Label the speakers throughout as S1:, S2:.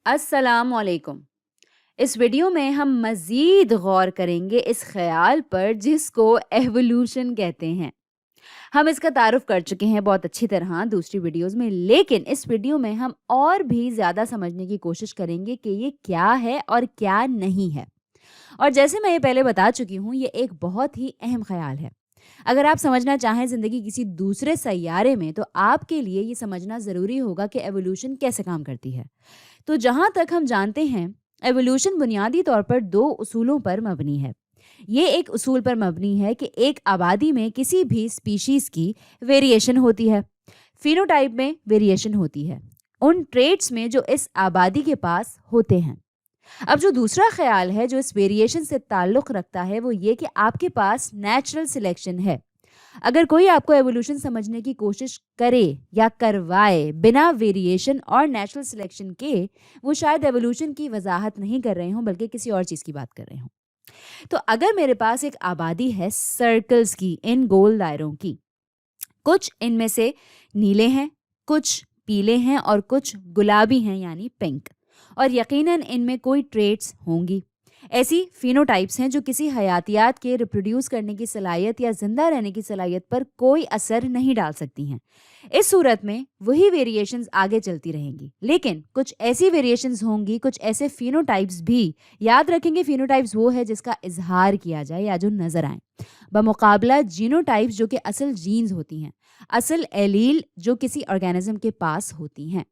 S1: السلام علیکم۔ اس ویڈیو میں ہم مزید غور کریں گے اس خیال پر جس کو ایوولوشن کہتے ہیں۔ ہم اس کا تعارف کر چکے ہیں بہت اچھی طرح دوسری ویڈیوز میں، لیکن اس ویڈیو میں ہم اور بھی زیادہ سمجھنے کی کوشش کریں گے کہ یہ کیا ہے اور کیا نہیں ہے۔ اور جیسے میں یہ پہلے بتا چکی ہوں، یہ ایک بہت ہی اہم خیال ہے۔ اگر آپ سمجھنا چاہیں زندگی کسی دوسرے سیارے میں، تو آپ کے لیے یہ سمجھنا ضروری ہوگا کہ ایوولوشن کیسے کام کرتی ہے۔ تو جہاں تک ہم جانتے ہیں، ایوولوشن بنیادی طور پر 2 اصولوں پر مبنی ہے۔ یہ ایک اصول پر مبنی ہے کہ ایک آبادی میں کسی بھی اسپیشیز کی ویریشن ہوتی ہے، فینوٹائپ میں ویریشن ہوتی ہے، ان ٹریٹس میں جو اس آبادی کے پاس ہوتے ہیں۔ اب جو دوسرا خیال ہے جو اس ویریشن سے تعلق رکھتا ہے، وہ یہ کہ آپ کے پاس نیچرل سلیکشن ہے۔ اگر کوئی آپ کو ایوولوشن سمجھنے کی کوشش کرے یا کروائے بنا ویریشن اور نیچرل سلیکشن کے، وہ شاید ایوولوشن کی وضاحت نہیں کر رہے ہوں بلکہ کسی اور چیز کی بات کر رہے ہوں۔ تو اگر میرے پاس ایک آبادی ہے سرکلز کی، ان گول دائروں کی، کچھ ان میں سے نیلے ہیں، کچھ پیلے ہیں اور کچھ گلابی ہیں یعنی پنک، اور یقیناً ان میں کوئی ٹریٹس ہوں گی، ایسی فینوٹائپس ہیں جو کسی حیاتیات کے ریپروڈیوس کرنے کی صلاحیت یا زندہ رہنے کی صلاحیت پر کوئی اثر نہیں ڈال سکتی ہیں۔ اس صورت میں وہی ویریشنز آگے چلتی رہیں گی، لیکن کچھ ایسی ویریشنز ہوں گی، کچھ ایسے فینوٹائپس بھی۔ یاد رکھیں گے فینوٹائپس وہ ہے جس کا اظہار کیا جائے یا جو نظر آئیں، بمقابلہ جینوٹائپس جو کہ اصل جینز ہوتی ہیں، اصل ایلیل جو کسی آرگینزم کے پاس ہوتی ہیں۔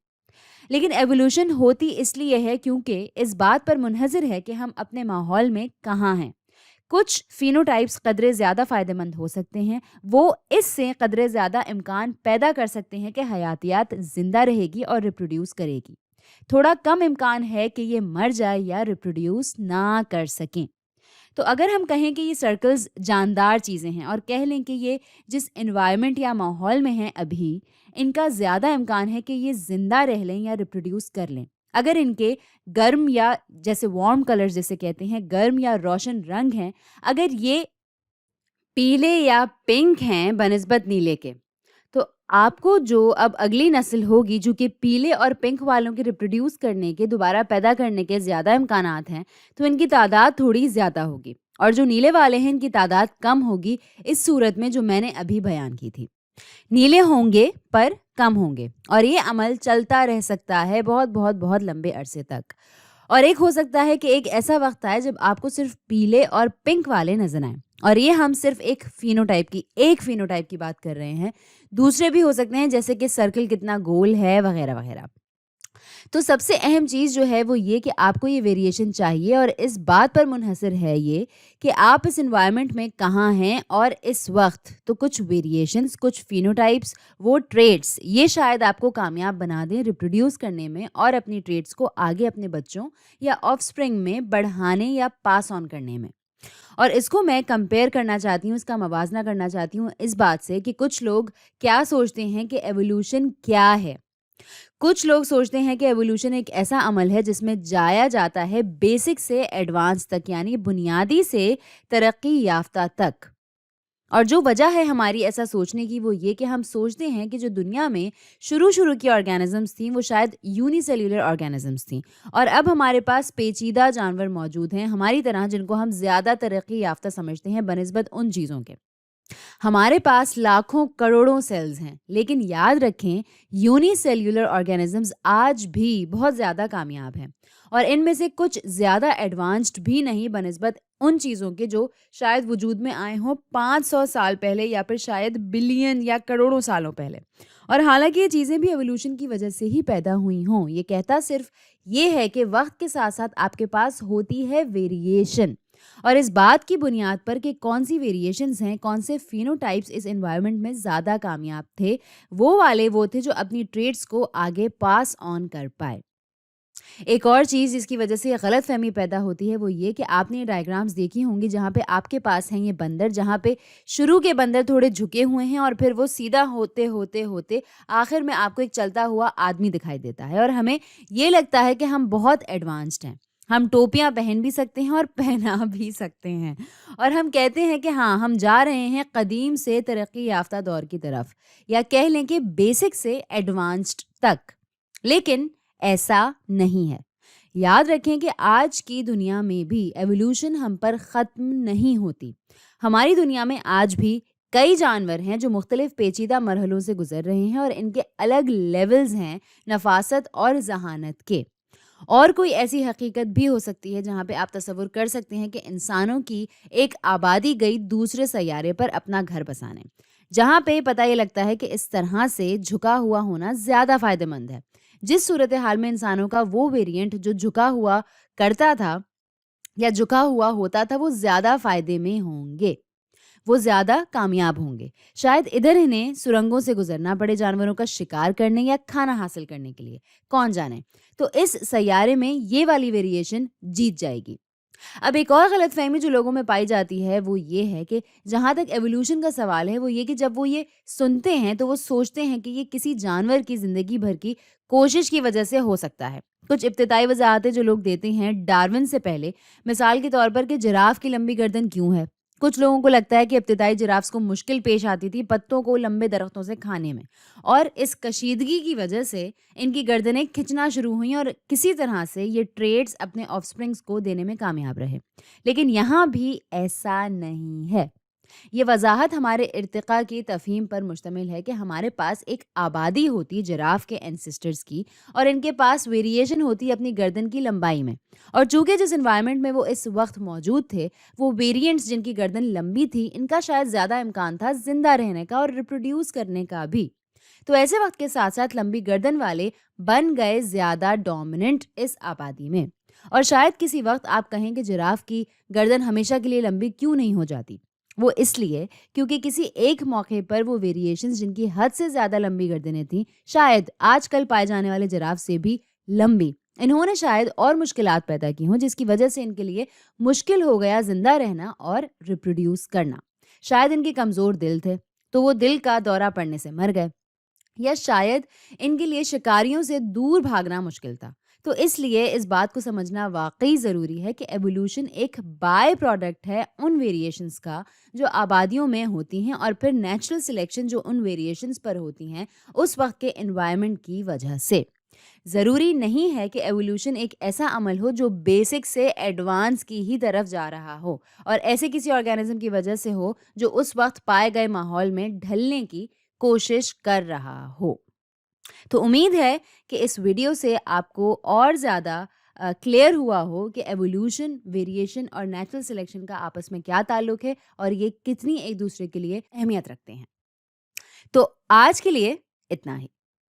S1: لیکن ایوولوشن ہوتی اس لیے ہے کیونکہ اس بات پر منحصر ہے کہ ہم اپنے ماحول میں کہاں ہیں۔ کچھ فینوٹائپس قدرے زیادہ فائدہ مند ہو سکتے ہیں، وہ اس سے قدرے زیادہ امکان پیدا کر سکتے ہیں کہ حیاتیات زندہ رہے گی اور ریپروڈیوس کرے گی۔ تھوڑا کم امکان ہے کہ یہ مر جائے یا ریپروڈیوس نہ کر سکیں۔ تو اگر ہم کہیں کہ یہ سرکلز جاندار چیزیں ہیں اور کہہ لیں کہ یہ جس انوائرمنٹ یا ماحول میں ہیں ابھی، ان کا زیادہ امکان ہے کہ یہ زندہ رہ لیں یا ریپروڈیوس کر لیں اگر ان کے گرم یا جیسے وارم کلرز جیسے کہتے ہیں، گرم یا روشن رنگ ہیں، اگر یہ پیلے یا پنک ہیں بنسبت نیلے کے، تو آپ کو جو اب اگلی نسل ہوگی جو کہ پیلے اور پنک والوں کے ریپروڈیوس کرنے کے، دوبارہ پیدا کرنے کے زیادہ امکانات ہیں، تو ان کی تعداد تھوڑی زیادہ ہوگی، اور جو نیلے والے ہیں ان کی تعداد کم ہوگی، اس صورت میں جو میں نے ابھی بیان کی تھی۔ نیلے ہوں گے پر کم ہوں گے، اور یہ عمل چلتا رہ سکتا ہے بہت بہت بہت لمبے عرصے تک۔ اور ایک ہو سکتا ہے کہ ایک ایسا وقت آئے جب آپ کو صرف پیلے اور پنک والے نظر آئیں، اور یہ ہم صرف ایک فینوٹائپ کی بات کر رہے ہیں، دوسرے بھی ہو سکتے ہیں جیسے کہ سرکل کتنا گول ہے وغیرہ وغیرہ۔ تو سب سے اہم چیز جو ہے وہ یہ کہ آپ کو یہ ویریشن چاہیے، اور اس بات پر منحصر ہے یہ کہ آپ اس انوائرمنٹ میں کہاں ہیں اور اس وقت۔ تو کچھ ویریشنز، کچھ فینوٹائپس، وہ ٹریٹس، یہ شاید آپ کو کامیاب بنا دیں ریپروڈیوس کرنے میں اور اپنی ٹریٹس کو آگے اپنے بچوں یا آف اسپرنگ میں بڑھانے یا پاس آن کرنے میں۔ اور اس کو میں کمپیئر کرنا چاہتی ہوں، اس کا موازنہ کرنا چاہتی ہوں اس بات سے کہ کچھ لوگ کیا سوچتے ہیں کہ ایوولوشن کیا ہے۔ کچھ لوگ سوچتے ہیں کہ ایوولوشن ایک ایسا عمل ہے جس میں جایا جاتا ہے بیسک سے ایڈوانس تک، یعنی بنیادی سے ترقی یافتہ تک۔ اور جو وجہ ہے ہماری ایسا سوچنے کی، وہ یہ کہ ہم سوچتے ہیں کہ جو دنیا میں شروع کی آرگینزمز تھیں وہ شاید یونی سیلولر آرگینزمز تھیں، اور اب ہمارے پاس پیچیدہ جانور موجود ہیں ہماری طرح جن کو ہم زیادہ ترقی یافتہ سمجھتے ہیں بنسبت ان چیزوں کے۔ ہمارے پاس لاکھوں کروڑوں سیلز ہیں، لیکن یاد رکھیں یونی سیلولر آرگینزمز آج بھی بہت زیادہ کامیاب ہیں، اور ان میں سے کچھ زیادہ ایڈوانسڈ بھی نہیں بنسبت ان چیزوں کے جو شاید وجود میں آئے ہوں 500 سال پہلے، یا پھر شاید بلین یا کروڑوں سالوں پہلے۔ اور حالانکہ یہ چیزیں بھی ایوولوشن کی وجہ سے ہی پیدا ہوئی ہوں، یہ کہتا صرف یہ ہے کہ وقت کے ساتھ ساتھ آپ کے پاس ہوتی ہے ویریشن، اور اس بات کی بنیاد پر کہ کون سی ویریشنز ہیں، کون سے فینوٹائپس اس انوائرمنٹ میں زیادہ کامیاب تھے، وہ تھے جو اپنی ٹریٹس کو آگے پاس آن کر پائے۔ ایک اور چیز جس کی وجہ سے غلط فہمی پیدا ہوتی ہے وہ یہ کہ آپ نے ڈائیگرامز دیکھی ہوں گی جہاں پہ آپ کے پاس ہیں یہ بندر، جہاں پہ شروع کے بندر تھوڑے جھکے ہوئے ہیں اور پھر وہ سیدھا ہوتے ہوتے ہوتے آخر میں آپ کو ایک چلتا ہوا آدمی دکھائی دیتا ہے، اور ہمیں یہ لگتا ہے کہ ہم بہت ایڈوانسڈ ہیں، ہم ٹوپیاں پہن بھی سکتے ہیں اور پہنا بھی سکتے ہیں، اور ہم کہتے ہیں کہ ہاں ہم جا رہے ہیں قدیم سے ترقی یافتہ دور کی طرف، یا کہہ لیں کہ بیسک سے ایڈوانسڈ تک۔ لیکن ایسا نہیں ہے۔ یاد رکھیں کہ آج کی دنیا میں بھی ایوولوشن ہم پر ختم نہیں ہوتی. ہماری دنیا میں آج بھی کئی جانور ہیں جو مختلف پیچیدہ مرحلوں سے گزر رہے ہیں اور ان کے الگ لیولز ہیں نفاست اور ذہانت کے. اور کوئی ایسی حقیقت بھی ہو سکتی ہے جہاں پہ آپ تصور کر سکتے ہیں کہ انسانوں کی ایک آبادی گئی دوسرے سیارے پر اپنا گھر بسانے، جہاں پہ پتہ یہ لگتا ہے کہ اس طرح سے جھکا ہوا ہونا زیادہ فائدہ مند ہے. جس صورتحال میں انسانوں کا وہ ویریئنٹ جو جھکا ہوا کرتا تھا یا جھکا ہوا ہوتا تھا وہ زیادہ فائدے میں ہوں گے، وہ زیادہ کامیاب ہوں گے. شاید ادھر انہیں سرنگوں سے گزرنا پڑے جانوروں کا شکار کرنے یا کھانا حاصل کرنے کے لیے، کون جانے. تو اس سیارے میں یہ والی ویریشن جیت جائے گی. اب ایک اور غلط فہمی جو لوگوں میں پائی جاتی ہے وہ یہ ہے کہ جہاں تک ایوولوشن کا سوال ہے وہ یہ کہ جب وہ یہ سنتے ہیں تو وہ سوچتے ہیں کہ یہ کسی جانور کی زندگی بھر کی کوشش کی وجہ سے ہو سکتا ہے. کچھ ابتدائی وضاحتیں جو لوگ دیتے ہیں ڈارون سے پہلے، مثال کے طور پر کہ جراف کی لمبی گردن کیوں ہے. کچھ لوگوں کو لگتا ہے کہ ابتدائی جرافس کو مشکل پیش آتی تھی پتوں کو لمبے درختوں سے کھانے میں، اور اس کشیدگی کی وجہ سے ان کی گردنیں کھنچنا شروع ہوئیں اور کسی طرح سے یہ ٹریٹس اپنے آف سپرنگس کو دینے میں کامیاب رہے. لیکن یہاں بھی ایسا نہیں ہے. یہ وضاحت ہمارے ارتقاء کی تفہیم پر مشتمل ہے کہ ہمارے پاس ایک آبادی ہوتی جراف کے اینسسٹرز کی اور ان کے پاس ویریشن ہوتی اپنی گردن کی لمبائی میں، اور چونکہ جس انوائرمنٹ میں وہ اس وقت موجود تھے وہ ویریئنٹس جن کی گردن لمبی تھی ان کا شاید زیادہ امکان تھا زندہ رہنے کا اور ریپروڈیوس کرنے کا بھی. تو ایسے وقت کے ساتھ ساتھ لمبی گردن والے بن گئے زیادہ ڈومیننٹ اس آبادی میں. اور شاید کسی وقت آپ کہیں کہ جراف کی گردن ہمیشہ کے لیے لمبی کیوں نہیں ہو جاتی. وہ اس لیے کیونکہ کسی ایک موقع پر وہ ویریشنز جن کی حد سے زیادہ لمبی گردنیں تھیں شاید آج کل پائے جانے والے جراف سے بھی لمبی، انہوں نے شاید اور مشکلات پیدا کی ہوں جس کی وجہ سے ان کے لیے مشکل ہو گیا زندہ رہنا اور ریپروڈیوس کرنا. شاید ان کے کمزور دل تھے تو وہ دل کا دورہ پڑنے سے مر گئے، یا شاید ان کے لیے شکاریوں سے دور بھاگنا مشکل تھا. تو اس لیے اس بات کو سمجھنا واقعی ضروری ہے کہ ایوولوشن ایک بائی پروڈکٹ ہے ان ویریشنز کا جو آبادیوں میں ہوتی ہیں، اور پھر نیچرل سلیکشن جو ان ویریشنز پر ہوتی ہیں اس وقت کے انوائرمنٹ کی وجہ سے. ضروری نہیں ہے کہ ایوولوشن ایک ایسا عمل ہو جو بیسک سے ایڈوانس کی ہی طرف جا رہا ہو اور ایسے کسی آرگینزم کی وجہ سے ہو جو اس وقت پائے گئے ماحول میں ڈھلنے کی کوشش کر رہا ہو. تو امید ہے کہ اس ویڈیو سے آپ کو اور زیادہ کلیئر ہوا ہو کہ ایوولوشن، ویریشن اور نیچرل سلیکشن کا آپس میں کیا تعلق ہے اور یہ کتنی ایک دوسرے کے لیے اہمیت رکھتے ہیں. تو آج کے لیے اتنا ہی.